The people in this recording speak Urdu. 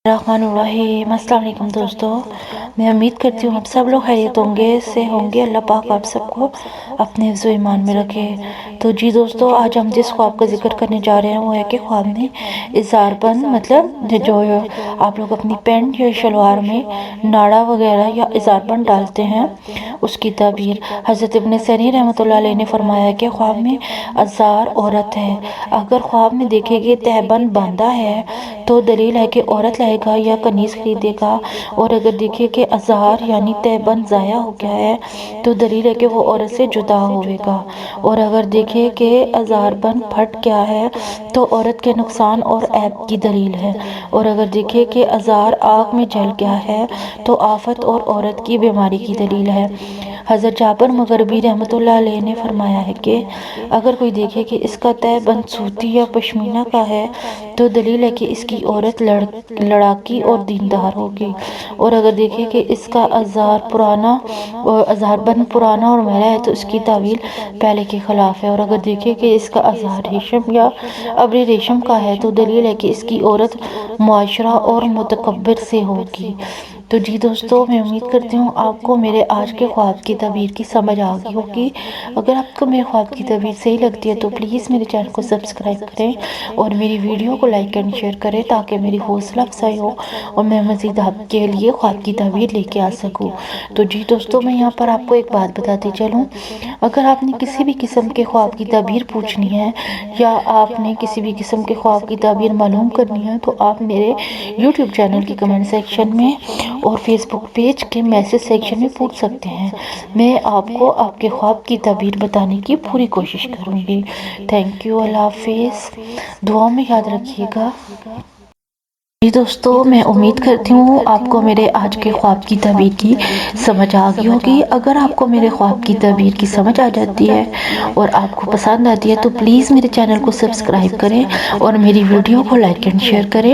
الرحمن الرحیم۔ السلام علیکم دوستو، میں امید کرتی ہوں آپ سب لوگ خیریت سے ہوں گے۔ اللہ پاک آپ سب کو اپنے حفظ و ایمان میں رکھے۔ تو جی دوستو، آج ہم جس خواب کا ذکر کرنے جا رہے ہیں وہ ہے کہ خواب میں اظہار بند، مطلب جو آپ لوگ اپنی پینٹ یا شلوار میں ناڑا وغیرہ یا اظہار بند ڈالتے ہیں، اس کی تعبیر۔ حضرت ابن سیرین رحمۃ اللہ علیہ نے فرمایا کہ خواب میں اظہار عورت ہے۔ اگر خواب میں دیکھے کہ تہبند باندھا ہے تو دلیل ہے کہ عورت لائے گا یا کنیز خریدے گا، اور اگر دیکھے کہ اظہار یعنی تہبند ضائع ہو گیا ہے تو دلیل ہے کہ وہ عورت سے جدا ہوئے گا، اور اگر دیکھے کہ اظہار بند پھٹ گیا ہے تو عورت کے نقصان اور عیب کی دلیل ہے، اور اگر دیکھے کہ اظہار آگ میں جل گیا ہے تو آفت اور عورت کی بیماری کی دلیل ہے۔ حضرت جابر مغربی رحمۃ اللہ علیہ نے فرمایا ہے کہ اگر کوئی دیکھے کہ اس کا تہبند سوتی یا پشمینہ کا ہے تو دلیل ہے کہ اس کی عورت لڑاکی اور دیندار ہوگی، اور اگر دیکھے کہ اس کا اظہار بند پرانا اور میلا ہے تو اس کی تعویل پہلے کے خلاف ہے، اور اگر دیکھے کہ اس کا اظہار ریشم یا ابری ریشم کا ہے تو دلیل ہے کہ اس کی عورت معاشرہ اور متکبر سے ہوگی۔ تو جی دوستو، میں امید کرتی ہوں آپ کو میرے آج کے خواب کی تعبیر کی سمجھ آ گئی ہوگی۔ اگر آپ کو میرے خواب کی تعبیر صحیح لگتی ہے تو پلیز میرے چینل کو سبسکرائب کریں اور میری ویڈیو کو لائک اینڈ شیئر کریں تاکہ میری حوصلہ افزائی ہو اور میں مزید آپ کے لیے خواب کی تعبیر لے کے آ سکوں۔ تو جی دوستو، میں یہاں پر آپ کو ایک بات بتاتی چلوں، اگر آپ نے کسی بھی قسم کے خواب کی تعبیر پوچھنی ہے یا آپ نے کسی بھی قسم کے خواب کی تعبیر معلوم کرنی ہے تو آپ میرے یوٹیوب چینل کی کمنٹ سیکشن میں اور فیس بک پیج کے میسج سیکشن میں پوچھ سکتے ہیں۔ میں آپ کو آپ کے خواب کی تعبیر بتانے کی پوری کوشش کروں گی۔ تھینک یو، اللہ حافظ، دعاؤں میں یاد رکھیے گا۔ جی دوستو، میں امید کرتی ہوں آپ کو میرے آج کے خواب کی تعبیر کی سمجھ آ گئی ہوگی۔ اگر آپ کو میرے خواب کی تعبیر کی سمجھ آ جاتی ہے اور آپ کو پسند آتی ہے تو پلیز میرے چینل کو سبسکرائب کریں اور میری ویڈیو کو لائک اینڈ شیئر کریں۔